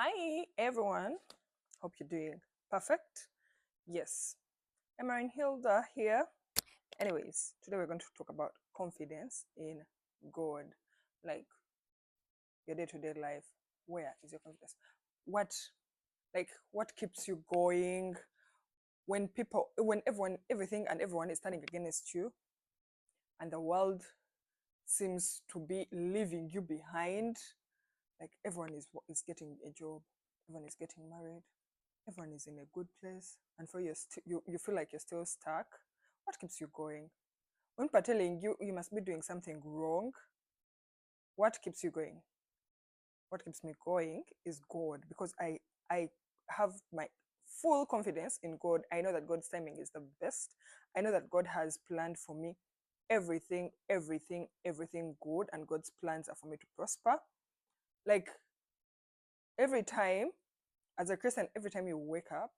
Hi everyone, hope you're doing perfect. Yes, Emerin Hilda here. Anyways, today we're going to talk about confidence in God. Like your day-to-day life, where is your confidence? What what keeps you going when everyone, everything and everyone is turning against you and the world seems to be leaving you behind? Like everyone is getting a job, everyone is getting married, everyone is in a good place, and for you feel like you're still stuck. What keeps you going? When people are telling you you must be doing something wrong, what keeps you going? What keeps me going is God, because I have my full confidence in God. I know that God's timing is the best. I know that God has planned for me everything good, and God's plans are for me to prosper. Like every time, as a Christian, every time you wake up,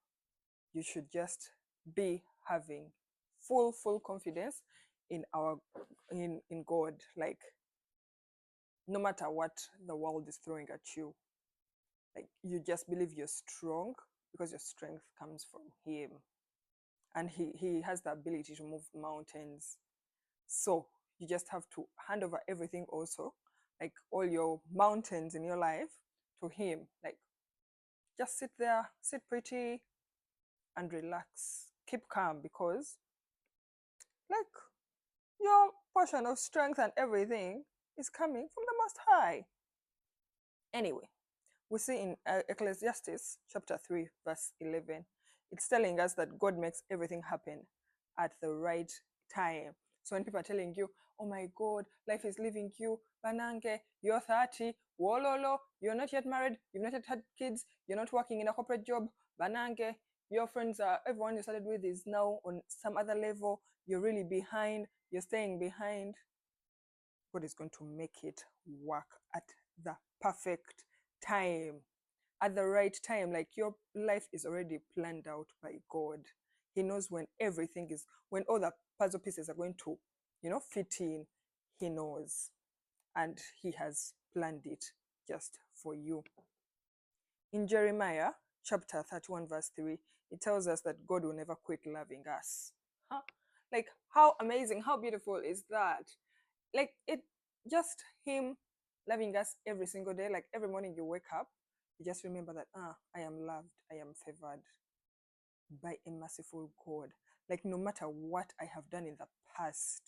you should just be having full confidence in our in God. Like no matter what the world is throwing at you, like you just believe you're strong because your strength comes from him, and he has the ability to move mountains. So you just have to hand over everything, also like all your mountains in your life, to him. Like just sit there, sit pretty and relax, keep calm, because like your portion of strength and everything is coming from the Most High. Anyway, we see in Ecclesiastes chapter 3, verse 11, it's telling us that God makes everything happen at the right time. So when people are telling you, oh my God, life is leaving you, Banange, you're 30, Wololo, you're not yet married, you've not yet had kids, you're not working in a corporate job, Banange, your friends are, everyone you started with is now on some other level, you're really behind, you're staying behind. God is going to make it work at the perfect time, at the right time. Like your life is already planned out by God. He knows when all the puzzle pieces are going to, fit in. He knows, and he has planned it just for you. In Jeremiah chapter 31, verse 3, it tells us that God will never quit loving us. Huh? Like, how amazing, how beautiful is that? Like, it just him loving us every single day. Like, every morning you wake up, you just remember that, I am loved, I am favored by a merciful God. Like, no matter what I have done in the past,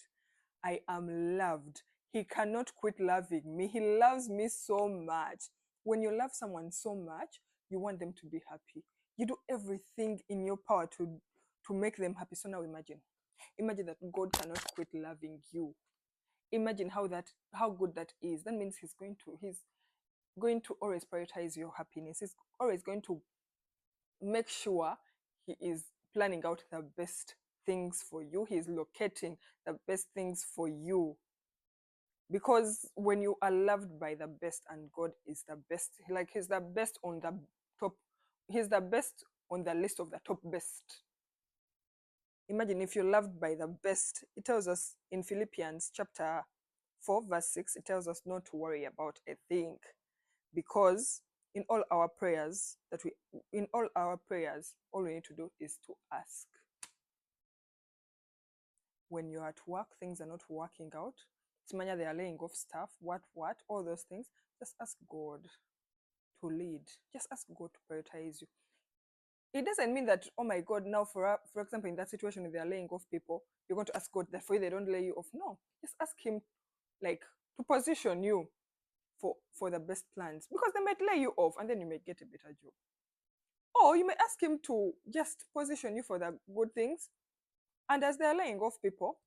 I am loved. He cannot quit loving me. He loves me so much. When you love someone so much, you want them to be happy. You do everything in your power to make them happy. So now imagine that God cannot quit loving you. Imagine how good that is. That means he's going to always prioritize your happiness. He's always going to make sure he is planning out the best things for you. He's locating the best things for you, because when you are loved by the best, and God is the best, like he's the best on the top, he's the best on the list of the top best. Imagine if you're loved by the best. It tells us in Philippians chapter 4, verse 6, it tells us not to worry about a thing, because in all our prayers all we need to do is to ask. When you're at work, things are not working out, Timanya, they are laying off stuff, what, all those things, just ask God to lead. Just ask God to prioritize you. It doesn't mean that, oh my God, now for example, in that situation, if they are laying off people, you're going to ask God that for you they don't lay you off. No, just ask him, like, to position you for the best plans, because they might lay you off and then you may get a better job. Or you may ask him to just position you for the good things, and as they're laying off people,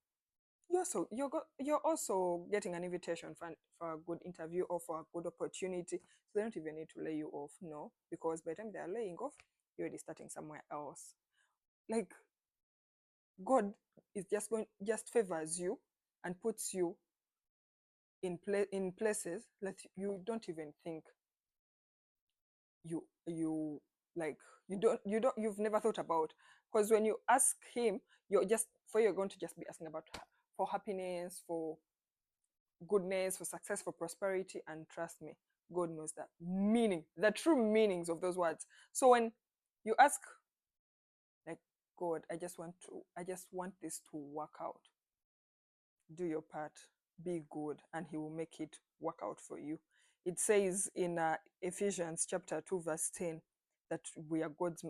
you're also getting an invitation for a good interview or for a good opportunity. So they don't even need to lay you off. No, because by the time they're laying off, you're already starting somewhere else. Like, God is just favors you and puts you in places that you don't even think you like you've never thought about. Because when you ask him, you're going to just be asking about for happiness, for goodness, for success, for prosperity. And trust me, God knows the meaning, the true meanings of those words. So when you ask, like, God, I just want this to work out. Do your part, be good, and He will make it work out for you. It says in Ephesians chapter 2, verse 10, that we are God's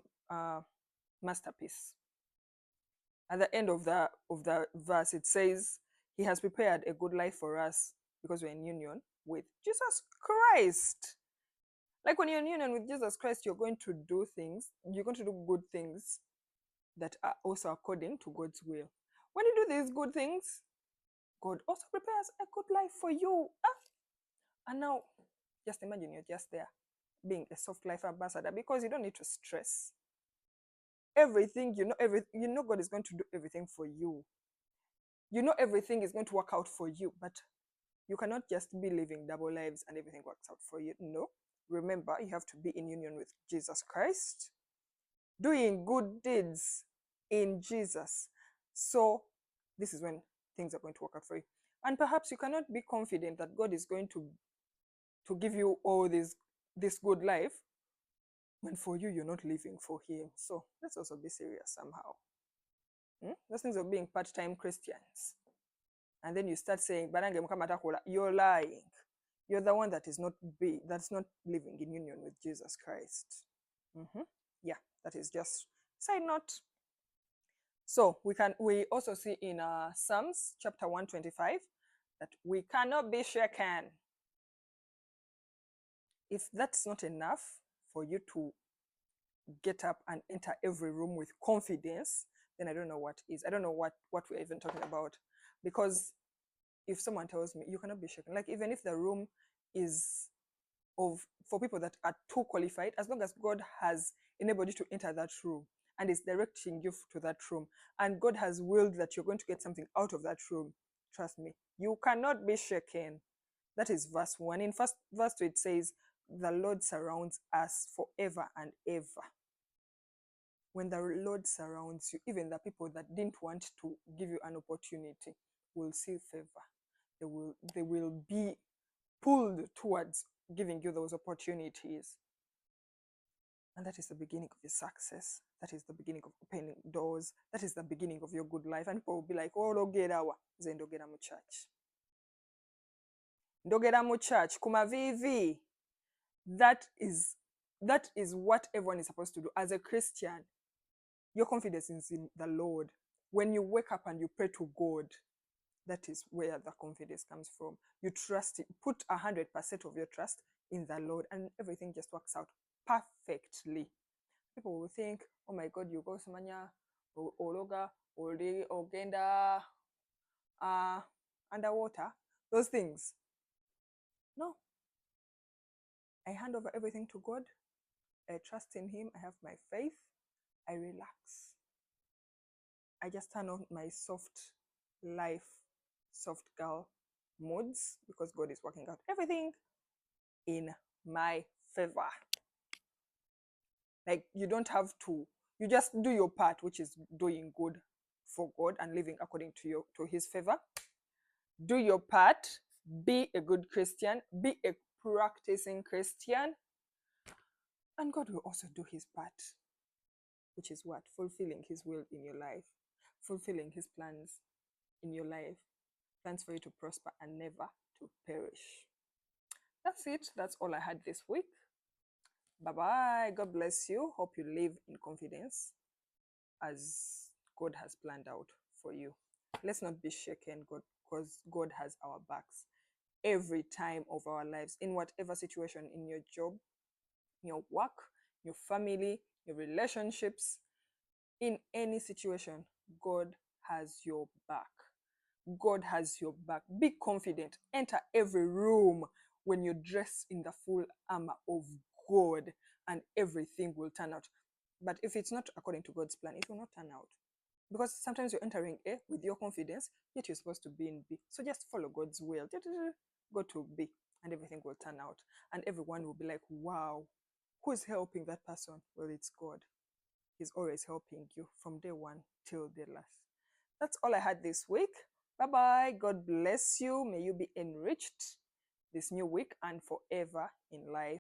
masterpiece. At the end of the verse, it says, He has prepared a good life for us because we're in union with Jesus Christ. Like when you're in union with Jesus Christ, you're going to do good things that are also according to God's will. When you do these good things, God also prepares a good life for you. And now, just imagine you're just there being a soft life ambassador, because you don't need to stress. Everything, God is going to do everything for you. Everything is going to work out for you, but you cannot just be living double lives and everything works out for you. No. Remember, you have to be in union with Jesus Christ, doing good deeds in Jesus. So this is when things are going to work out for you. And perhaps you cannot be confident that God is going to give you all this good life when for you're not living for Him. So let's also be serious somehow. Those things of being part-time Christians. And then you start saying, you're lying. You're the one that's not living in union with Jesus Christ. Yeah, that is just side note. So we also see in Psalms chapter 125 that we cannot be shaken. If that's not enough for you to get up and enter every room with confidence, then I don't know what is. I don't know what we're even talking about. Because if someone tells me you cannot be shaken, like even if the room is for people that are too qualified, as long as God has enabled you to enter that room and is directing you to that room, and God has willed that you're going to get something out of that room, trust me, you cannot be shaken. That is verse 1. In verse 2, it says, the Lord surrounds us forever and ever. When the Lord surrounds you, even the people that didn't want to give you an opportunity will see favor. They will be pulled towards giving you those opportunities. And that is the beginning of your success. That is the beginning of opening doors. That is the beginning of your good life. And people will be like, oh, ndogera mu church. Ndogera mu church. Kumavivi. That is what everyone is supposed to do. As a Christian, your confidence is in the Lord. When you wake up and you pray to God, that is where the confidence comes from. You trust it. Put 100% of your trust in the Lord, and everything just works out perfectly. People will think, oh my God, you go samanya ologa ogenda underwater, those things. No. I hand over everything to God. I trust in Him. I have my faith. I relax. I just turn on my soft life, soft girl modes, because God is working out everything in my favor. Like, you don't have to, you just do your part, which is doing good for God and living according to His favor. Do your part. Be a good Christian. Be a practicing Christian. And God will also do His part, which is what? Fulfilling His will in your life. Fulfilling His plans in your life. Plans for you to prosper and never to perish. That's it. That's all I had this week. Bye-bye. God bless you. Hope you live in confidence as God has planned out for you. Let's not be shaken, because God has our backs every time of our lives, in whatever situation, in your job, your work, your family, your relationships, in any situation, God has your back. God has your back. Be confident. Enter every room when you dress in the full armor of God, and everything will turn out. But if it's not according to God's plan, it will not turn out. Because sometimes you're entering A with your confidence, yet you're supposed to be in B. So just follow God's will. Go to B, and everything will turn out. And everyone will be like, wow, who's helping that person? Well, it's God. He's always helping you from day one till the last. That's all I had this week. Bye-bye. God bless you. May you be enriched. this new week and forever in life.